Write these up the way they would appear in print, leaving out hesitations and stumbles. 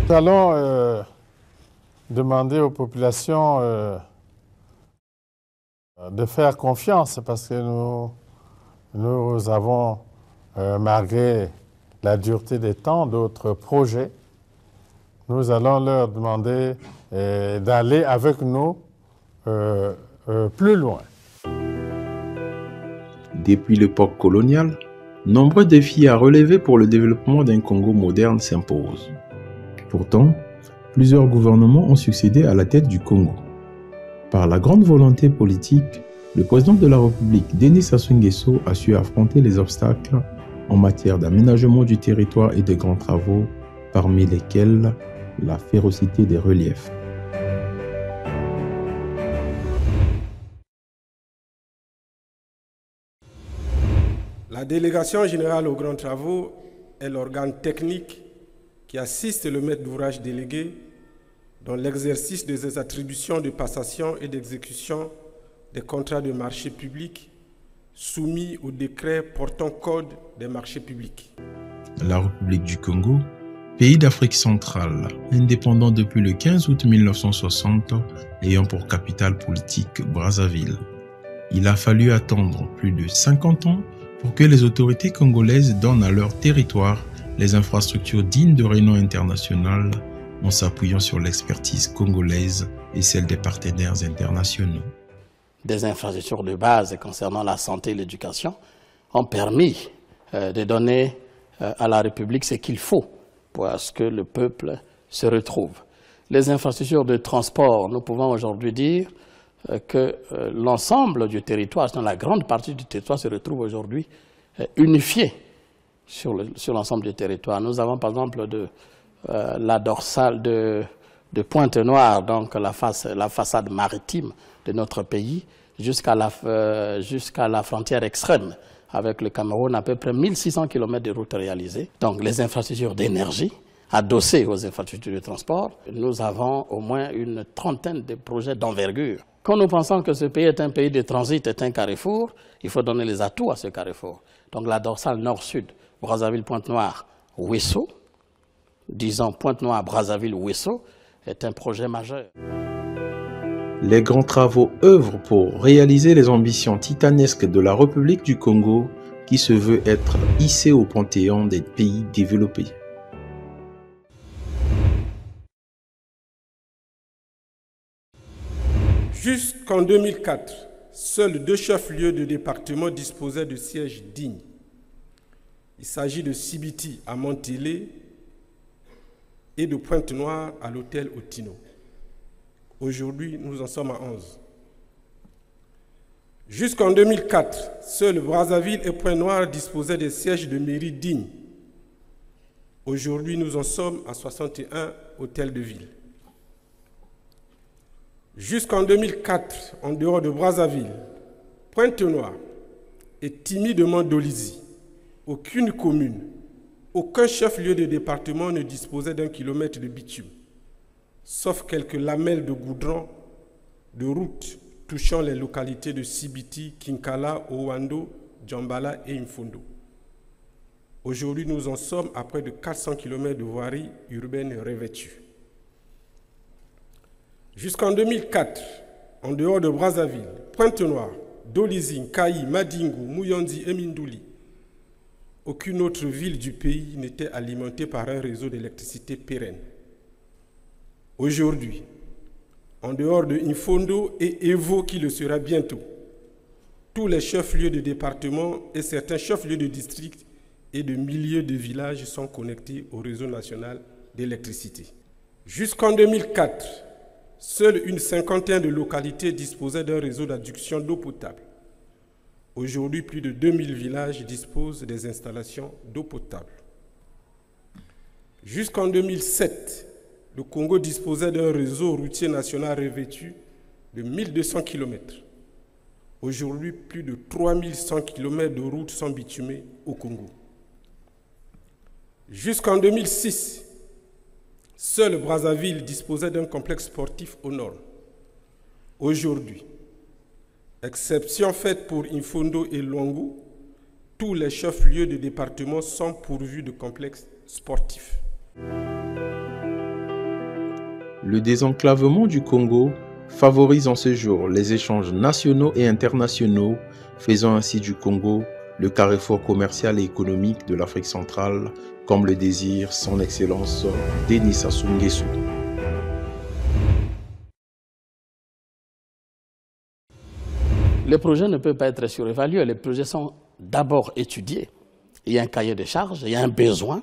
Nous allons demander aux populations de faire confiance parce que nous avons, malgré la dureté des temps, d'autres projets. Nous allons leur demander d'aller avec nous plus loin. Depuis l'époque coloniale, nombreux défis à relever pour le développement d'un Congo moderne s'imposent. Pourtant, plusieurs gouvernements ont succédé à la tête du Congo. Par la grande volonté politique, le président de la République, Denis Sassou Nguesso, a su affronter les obstacles en matière d'aménagement du territoire et de grands travaux, parmi lesquels la férocité des reliefs. La délégation générale aux grands travaux est l'organe technique qui assiste le maître d'ouvrage délégué dans l'exercice de ses attributions de passation et d'exécution des contrats de marché public soumis au décret portant code des marchés publics. La République du Congo, pays d'Afrique centrale, indépendant depuis le 15 août 1960, ayant pour capitale politique Brazzaville. Il a fallu attendre plus de 50 ans pour que les autorités congolaises donnent à leur territoire les infrastructures dignes de renom international en s'appuyant sur l'expertise congolaise et celle des partenaires internationaux. Des infrastructures de base concernant la santé et l'éducation ont permis de donner à la République ce qu'il faut pour ce que le peuple se retrouve. Les infrastructures de transport, nous pouvons aujourd'hui dire que l'ensemble du territoire, la grande partie du territoire se retrouve aujourd'hui unifié sur l'ensemble du territoire. Nous avons par exemple la dorsale de Pointe-Noire, donc la façade maritime de notre pays, jusqu'à la frontière extrême avec le Cameroun, à peu près 1600 km de routes réalisées. Donc les infrastructures d'énergie, adossées aux infrastructures de transport, nous avons au moins une trentaine de projets d'envergure. Quand nous pensons que ce pays est un pays de transit, est un carrefour, il faut donner les atouts à ce carrefour. Donc la dorsale nord-sud, Brazzaville-Pointe-Noire, Ouesso, disons Pointe-Noire-Brazzaville-Ouesso, est un projet majeur. Les grands travaux œuvrent pour réaliser les ambitions titanesques de la République du Congo qui se veut être hissée au panthéon des pays développés. Jusqu'en 2004, seuls 2 chefs-lieux de département disposaient de sièges dignes. Il s'agit de Sibiti à Montilé et de Pointe-Noire à l'hôtel Otino. Aujourd'hui, nous en sommes à 11. Jusqu'en 2004, seuls Brazzaville et Pointe-Noire disposaient de sièges de mairie dignes. Aujourd'hui, nous en sommes à 61 hôtels de ville. Jusqu'en 2004, en dehors de Brazzaville, Pointe-Noire et timidement Dolisie, aucune commune, aucun chef-lieu de département ne disposait d'1 kilomètre de bitume, sauf quelques lamelles de goudron de route touchant les localités de Sibiti, Kinkala, Owando, Djambala et Imfondo. Aujourd'hui, nous en sommes à près de 400 km de voirie urbaine revêtue. Jusqu'en 2004, en dehors de Brazzaville, Pointe-Noire, Dolisie, Kayi, Madingu, Mouyondi et Mindouli, aucune autre ville du pays n'était alimentée par un réseau d'électricité pérenne. Aujourd'hui, en dehors de Imfondo et Evo qui le sera bientôt, tous les chefs-lieux de département et certains chefs-lieux de district et de milliers de villages sont connectés au réseau national d'électricité. Jusqu'en 2004, seule une cinquantaine de localités disposaient d'un réseau d'adduction d'eau potable. Aujourd'hui, plus de 2000 villages disposent des installations d'eau potable. Jusqu'en 2007, le Congo disposait d'un réseau routier national revêtu de 1200 km. Aujourd'hui, plus de 3100 km de routes sont bitumées au Congo. Jusqu'en 2006, seul Brazzaville disposait d'un complexe sportif aux normes. Aujourd'hui, exception faite pour Imfondo et Luangu, tous les chefs-lieux de département sont pourvus de complexes sportifs. Le désenclavement du Congo favorise en ce jour les échanges nationaux et internationaux, faisant ainsi du Congo le carrefour commercial et économique de l'Afrique centrale, comme le désire son Excellence Denis Sassou Nguesso. Les projets ne peuvent pas être surévalués. Les projets sont d'abord étudiés. Il y a un cahier de charges, il y a un besoin.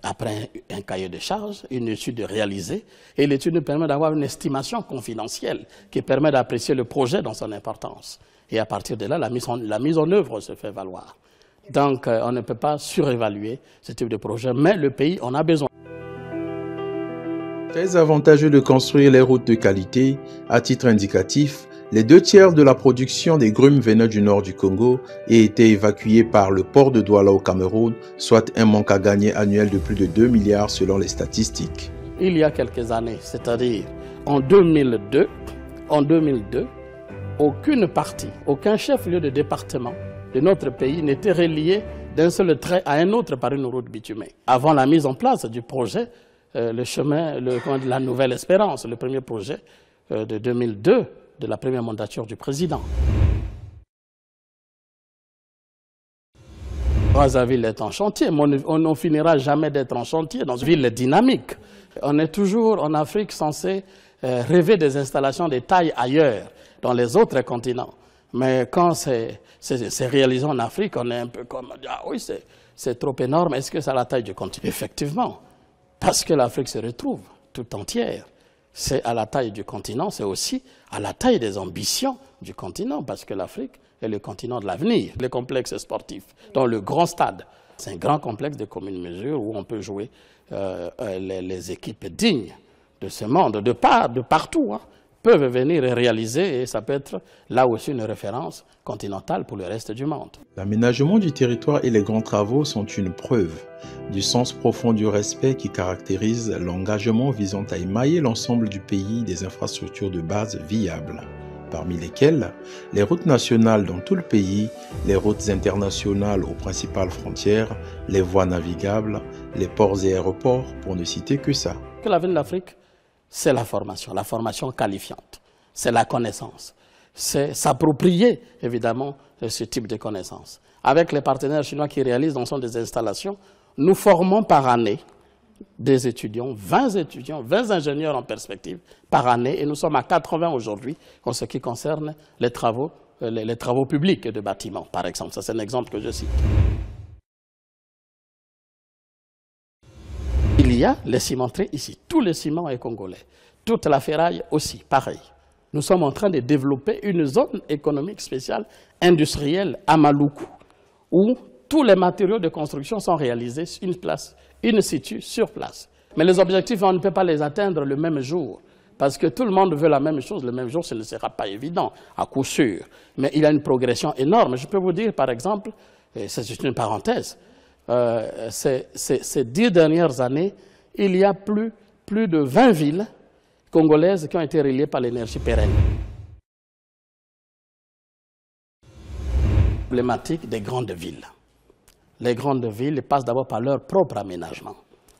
Après un cahier de charges, une étude réalisée. Et l'étude nous permet d'avoir une estimation confidentielle qui permet d'apprécier le projet dans son importance. Et à partir de là, la mise en œuvre se fait valoir. Donc, on ne peut pas surévaluer ce type de projet, mais le pays en a besoin. Très avantageux de construire les routes de qualité. À titre indicatif, les 2/3 de la production des grumes venant du nord du Congo et étaient évacués par le port de Douala au Cameroun, soit un manque à gagner annuel de plus de 2 milliards selon les statistiques. Il y a quelques années, c'est-à-dire en 2002, aucune partie, aucun chef-lieu de département de notre pays n'était relié d'un seul trait à un autre par une route bitumée. Avant la mise en place du projet, le chemin de la Nouvelle Espérance, le premier projet de 2002, de la première mandature du président. Brazzaville est en chantier, mais on ne finira jamais d'être en chantier dans une ville dynamique. On est toujours en Afrique censé rêver des installations de taille ailleurs, dans les autres continents. Mais quand c'est réalisé en Afrique, on est un peu comme, ah oui, c'est trop énorme, est-ce que c'est à la taille du continent? Effectivement, parce que l'Afrique se retrouve tout entière. C'est à la taille du continent, c'est aussi à la taille des ambitions du continent, parce que l'Afrique est le continent de l'avenir. Les complexes sportifs, dans le grand stade, c'est un grand complexe de commune mesure où on peut jouer les équipes dignes de ce monde, de partout, hein, peuvent venir et réaliser, et ça peut être là aussi une référence continentale pour le reste du monde. L'aménagement du territoire et les grands travaux sont une preuve du sens profond du respect qui caractérise l'engagement visant à émailler l'ensemble du pays des infrastructures de base viables, parmi lesquelles les routes nationales dans tout le pays, les routes internationales aux principales frontières, les voies navigables, les ports et aéroports, pour ne citer que ça. L'avenir de l'Afrique, c'est la formation qualifiante, c'est la connaissance, c'est s'approprier évidemment ce type de connaissances. Avec les partenaires chinois qui réalisent dans son des installations, nous formons par année des étudiants, 20 ingénieurs en perspective par année, et nous sommes à 80 aujourd'hui en ce qui concerne les travaux publics de bâtiments, par exemple. Ça, c'est un exemple que je cite. Il y a les cimenteries ici, tout le ciment est congolais, toute la ferraille aussi, pareil. Nous sommes en train de développer une zone économique spéciale industrielle à Maluku, où tous les matériaux de construction sont réalisés in situ, sur place. Mais les objectifs, on ne peut pas les atteindre le même jour, parce que tout le monde veut la même chose. Le même jour, ce ne sera pas évident, à coup sûr. Mais il y a une progression énorme. Je peux vous dire, par exemple, et c'est une parenthèse, ces 10 dernières années, il y a plus de 20 villes congolaises qui ont été reliées par l'énergie pérenne. Problématique des grandes villes. Les grandes villes passent d'abord par leur propre aménagement,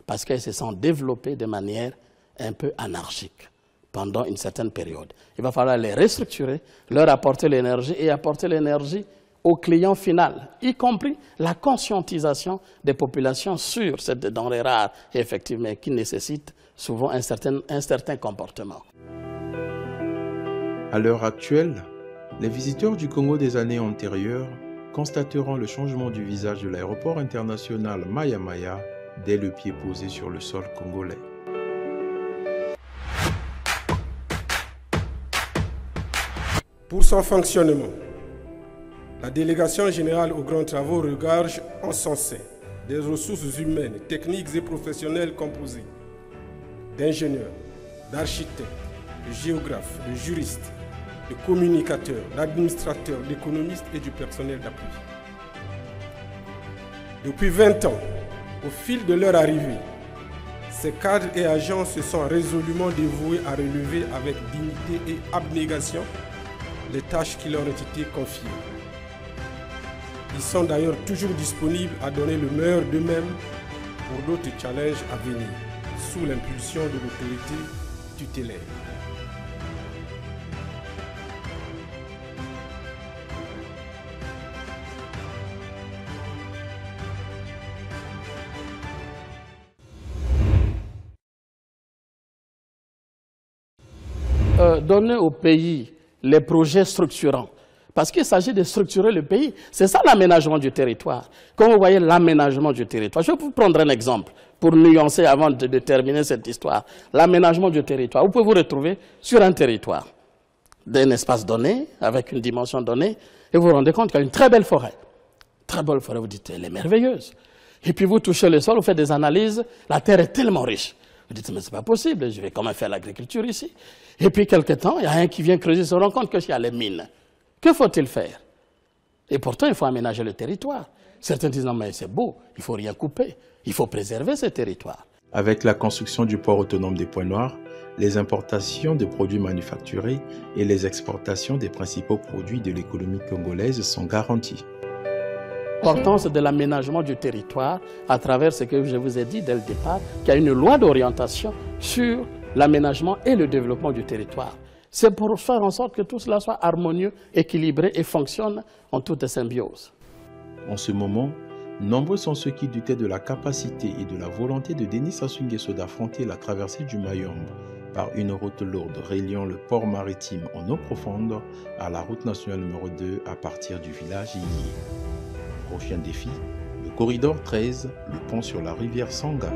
parce qu'elles se sont développées de manière un peu anarchique pendant une certaine période. Il va falloir les restructurer, leur apporter l'énergie et apporter l'énergie au client final, y compris la conscientisation des populations sur cette denrée rare, effectivement, qui nécessite souvent un certain comportement. À l'heure actuelle, les visiteurs du Congo des années antérieures constateront le changement du visage de l'aéroport international Maya Maya dès le pied posé sur le sol congolais. Pour son fonctionnement, la délégation générale aux grands travaux regorge en sensé des ressources humaines, techniques et professionnelles composées d'ingénieurs, d'architectes, de géographes, de juristes, de communicateurs, d'administrateurs, d'économistes et du personnel d'appui. Depuis 20 ans, au fil de leur arrivée, ces cadres et agents se sont résolument dévoués à relever avec dignité et abnégation les tâches qui leur ont été confiées. Ils sont d'ailleurs toujours disponibles à donner le meilleur d'eux-mêmes pour d'autres challenges à venir, sous l'impulsion de l'autorité tutélaire. Donner au pays les projets structurants, parce qu'il s'agit de structurer le pays. C'est ça l'aménagement du territoire. Comme vous voyez l'aménagement du territoire, je vais vous prendre un exemple pour nuancer avant de terminer cette histoire. L'aménagement du territoire, vous pouvez vous retrouver sur un territoire d'un espace donné, avec une dimension donnée, et vous vous rendez compte qu'il y a une très belle forêt. Très belle forêt, vous dites, elle est merveilleuse. Et puis vous touchez le sol, vous faites des analyses, la terre est tellement riche. Vous dites, mais c'est pas possible, je vais quand même faire l'agriculture ici. Et puis, quelque temps, il y a un qui vient creuser, se rend compte qu'il y a les mines. Que faut-il faire? Et pourtant, il faut aménager le territoire. Certains disent, non, mais c'est beau, il ne faut rien couper. Il faut préserver ce territoire. Avec la construction du port autonome des Points Noirs, les importations de produits manufacturés et les exportations des principaux produits de l'économie congolaise sont garanties. L'importance de l'aménagement du territoire à travers ce que je vous ai dit dès le départ, qu'il y a une loi d'orientation sur l'aménagement et le développement du territoire. C'est pour faire en sorte que tout cela soit harmonieux, équilibré et fonctionne en toute symbiose. En ce moment, nombreux sont ceux qui doutaient de la capacité et de la volonté de Denis Sassou Nguesso d'affronter la traversée du Mayombe par une route lourde reliant le port maritime en eau profonde à la route nationale numéro 2 à partir du village Yé. Prochain défi, le corridor 13, le pont sur la rivière Sangha.